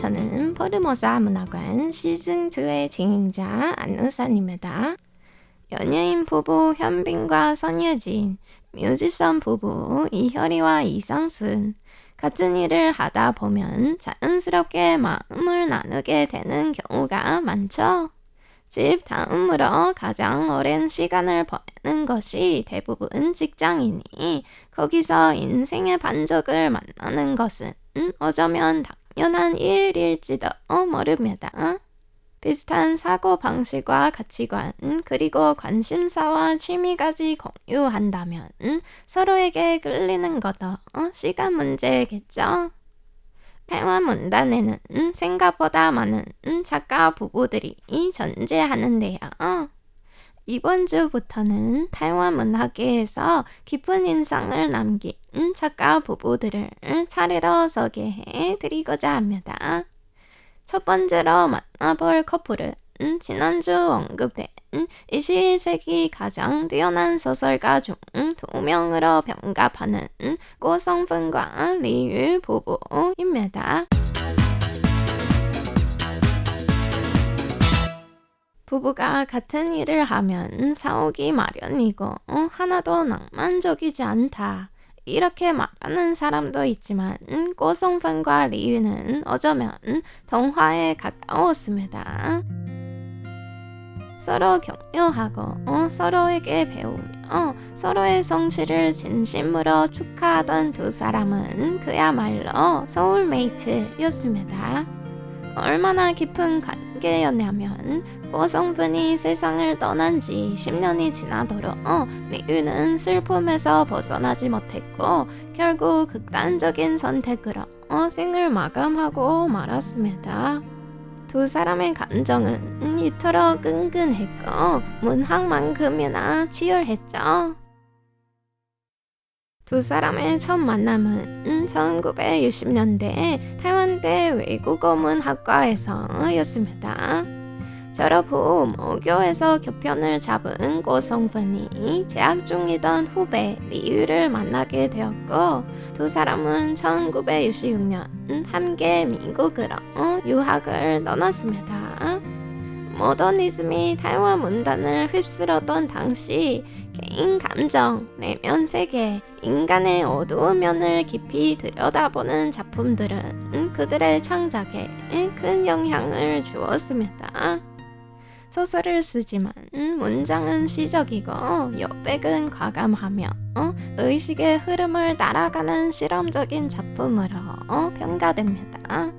저는 포르모사 문학관 시즌2의 진행자 안우산입니다. 연예인 부부 현빈과 선예진, 뮤지션 부부 이효리와 이상순, 같은 일을 하다 보면 자연스럽게 마음을 나누게 되는 경우가 많죠. 집 다음으로 가장 오랜 시간을 보내는 것이 대부분 직장이니 거기서 인생의 반적을 만나는 것은 어쩌면 당연한 일일지도 모릅니다. 비슷한 사고방식과 가치관 그리고 관심사와 취미까지 공유한다면 서로에게 끌리는 것도 시간 문제겠죠. 태화 문단에는 생각보다 많은 작가 부부들이 존재하는데요. 이번 주부터는 태화 문학계에서 깊은 인상을 남긴 작가 부부들을 차례로 소개해 드리고자 합니다. 첫 번째로 만나볼 커플은 지난주 언급된 21세기 가장 뛰어난 소설가 중 2명으로 병갑하는 고성奮과 리유 부부입니다. 부부가 같은 일을 하면 싸우기 마련이고 하나도 낭만적이지 않다. 이렇게 말하는 사람도 있지만 고성奮과 리유는 어쩌면 동화에 가까웠습니다. 서로 격려하고 서로에게 배우며 서로의 성취를 진심으로 축하하던 두 사람은 그야말로 소울메이트였습니다. 얼마나 깊은 관계였냐면 고성奮이 세상을 떠난 지 10년이 지나도록 리유는 슬픔에서 벗어나지 못했고 결국 극단적인 선택으로 생을 마감하고 말았습니다. 두 사람의 감정은 이토록 끈끈했고 문학만큼이나 치열했죠. 두 사람의 첫 만남은 1960년대 타이완대 외국어 문학과에서였습니다. 졸업 후 모교에서 교편을 잡은 고성奮이 재학 중이던 후배 리유를 만나게 되었고 두 사람은 1966년 함께 미국으로 유학을 떠났습니다. 모더니즘이 타이완 문단을 휩쓸었던 당시 개인 감정, 내면 세계, 인간의 어두운 면을 깊이 들여다보는 작품들은 그들의 창작에 큰 영향을 주었습니다. 소설을 쓰지만 문장은 시적이고 여백은 과감하며 의식의 흐름을 따라가는 실험적인 작품으로 평가됩니다.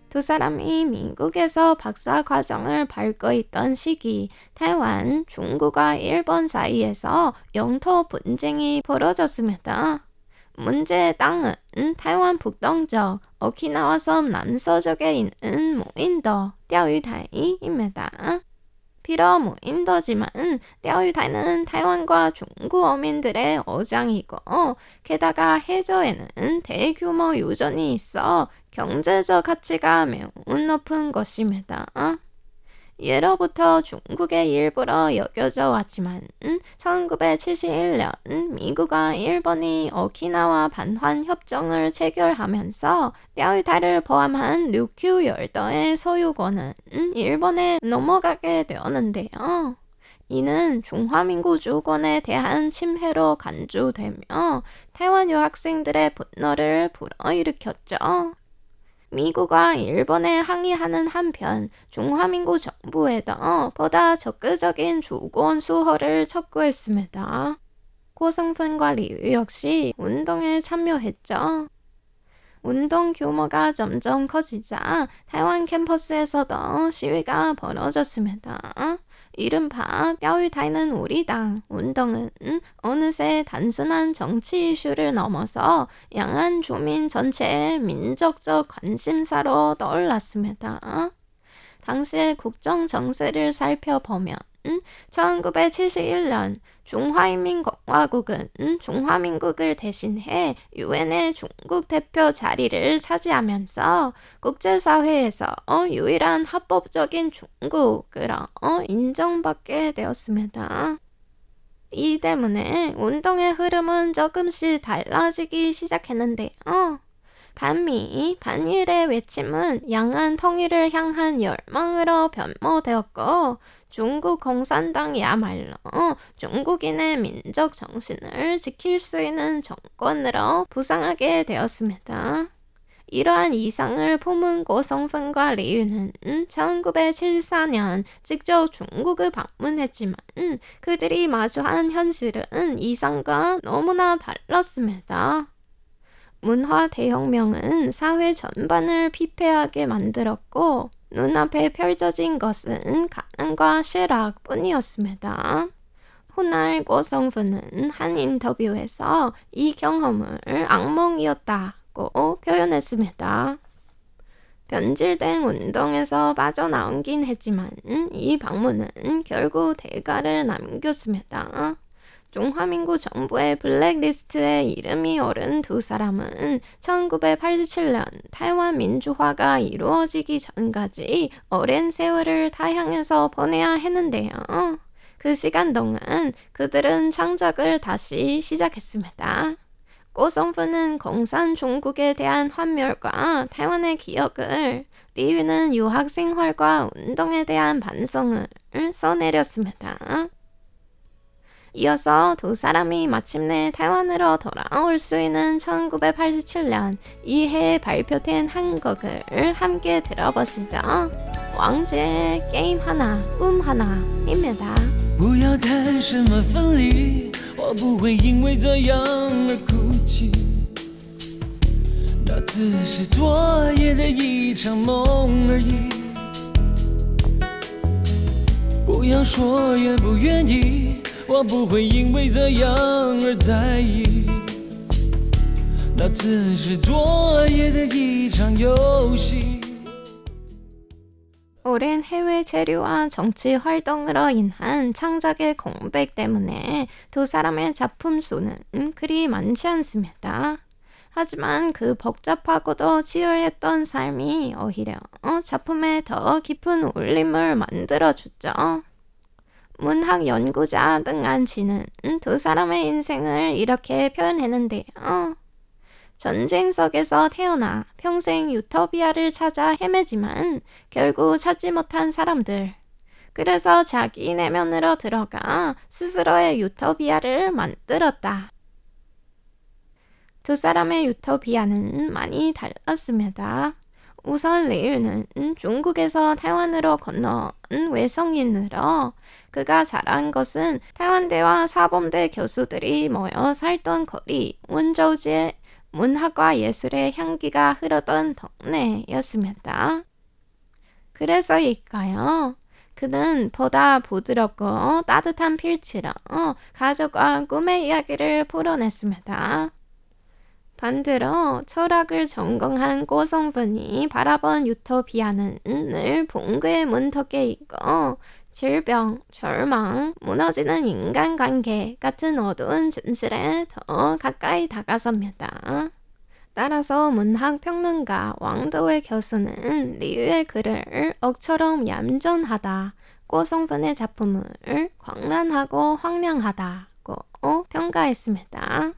두 사람이 미국에서 박사 과정을 밟고 있던 시기 타이완, 중국과 일본 사이에서 영토 분쟁이 벌어졌습니다. 문제의 땅은 타이완 북동쪽 오키나와 섬 남서쪽에 있는 무인도 钓鱼台입니다. 비록 무인도지만 钓鱼台는 타이완과 중국 어민들의 어장이고 게다가 해저에는 대규모 유전이 있어 경제적 가치가 매우 높은 것입니다. 예로부터 중국의 일부로 여겨져 왔지만 1971년 미국과 일본이 오키나와 반환 협정을 체결하면서 钓鱼台를 포함한 류큐 열도의 소유권은 일본에 넘어가게 되었는데요. 이는 중화민국 주권에 대한 침해로 간주되며 타이완 유학생들의 분노를 불어일으켰죠. 미국과 일본에 항의하는 한편 중화민국 정부에도 보다 적극적인 주권 수호를 촉구했습니다. 고성奮과 리유 역시 운동에 참여했죠. 운동 규모가 점점 커지자 타이완 캠퍼스에서도 시위가 벌어졌습니다. 이른바 钓鱼台는 우리 당 운동은 어느새 단순한 정치 이슈를 넘어서 양안 주민 전체의 민족적 관심사로 떠올랐습니다. 당시의 국정 정세를 살펴보면 1971년 중화인민공화국은 중화민국을 대신해 유엔의 중국 대표 자리를 차지하면서 국제사회에서 유일한 합법적인 중국으로 인정받게 되었습니다. 이 때문에 운동의 흐름은 조금씩 달라지기 시작했는데요. 반미, 반일의 외침은 양안 통일을 향한 열망으로 변모되었고 중국 공산당이야말로 중국인의 민족 정신을 지킬 수 있는 정권으로 부상하게 되었습니다. 이러한 이상을 품은 고성픈과 리유는 1974년 직접 중국을 방문했지만 그들이 마주한 현실은 이상과 너무나 달랐습니다. 문화 대혁명은 사회 전반을 피폐하게 만들었고 눈앞에 펼쳐진 것은 가난과 실학뿐이었습니다. 훗날 고성픈은 한 인터뷰에서 이 경험을 악몽이었다고 표현했습니다. 변질된 운동에서 빠져나오긴 했지만 이 방문은 결국 대가를 남겼습니다. 중화민국 정부의 블랙리스트에 이름이 오른 두 사람은 1987년 타이완 민주화가 이루어지기 전까지 오랜 세월을 타향에서 보내야 했는데요. 그 시간 동안 그들은 창작을 다시 시작했습니다. 고성픈은 공산 중국에 대한 환멸과 타이완의 기억을, 리유는 유학 생활과 운동에 대한 반성을 써내렸습니다. 이어서 두 사람이 마침내 타이완으로 돌아올 수 있는 1987년 이 해에 발표된 한 곡을 함께 들어보시죠. 왕제의 게임 하나, 꿈 하나입니다. 不要谈什么分离，我不会因为这样而哭泣，那只是昨夜的一场梦而已。不要说愿不愿意，我不会因为这样而在意，那只是昨夜的一场游戏。 오랜 해외 체류와 정치 활동으로 인한 창작의 공백 때문에 두 사람의 작품 수는 그리 많지 않습니다. 하지만 그 복잡하고도 치열했던 삶이 오히려 작품에 더 깊은 울림을 만들어주죠. 문학 연구자 등한치는 두 사람의 인생을 이렇게 표현했는데요. 전쟁 속에서 태어나 평생 유토피아를 찾아 헤매지만 결국 찾지 못한 사람들. 그래서 자기 내면으로 들어가 스스로의 유토피아를 만들었다. 두 사람의 유토피아는 많이 달랐습니다. 우선 리유는 중국에서 타이완으로 건너온 외성인으로 그가 자란 것은 타이완대와 사범대 교수들이 모여 살던 거리 원저우지의 문학과 예술의 향기가 흐르던 동네였습니다. 그래서일까요? 그는 보다 부드럽고 따뜻한 필치로 가족과 꿈의 이야기를 풀어냈습니다. 반대로 철학을 전공한 고성픈이 바라본 유토피아는 늘 붕괴의 문턱에 있고 질병, 절망, 무너지는 인간관계 같은 어두운 진실에 더 가까이 다가섭니다. 따라서 문학평론가 왕도의 교수는 리유의 글을 억처럼 얌전하다, 고성픈의 작품을 광란하고 황량하다고 평가했습니다.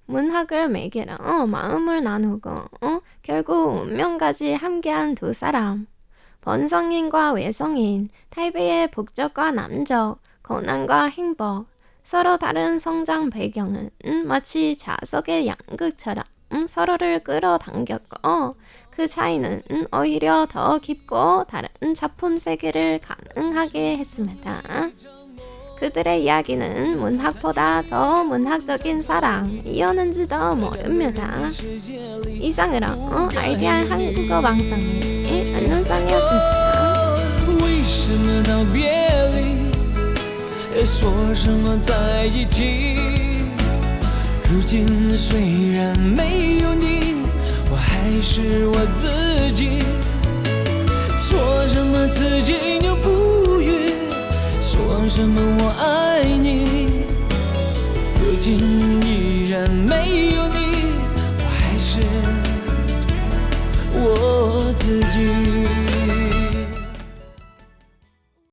문학을 매개로 마음을 나누고 결국 운명까지 함께한 두 사람. 본성인과 외성인, 타이베이의 북적과 남적, 고난과 행복, 서로 다른 성장 배경은 마치 자석의 양극처럼 서로를 끌어당겼고 그 차이는 오히려 더 깊고 다른 작품 세계를 가능하게 했습니다. 그들의 이야기는 문학보다 더 문학적인 사랑이었는지도 모릅니다. 이상으로 RTI 한국어 방송의 안눈상이었습니다. 为什么道别离，说什么在一起？如今虽然没有你，我还是我自己。说什么此情又不渝，说什么我爱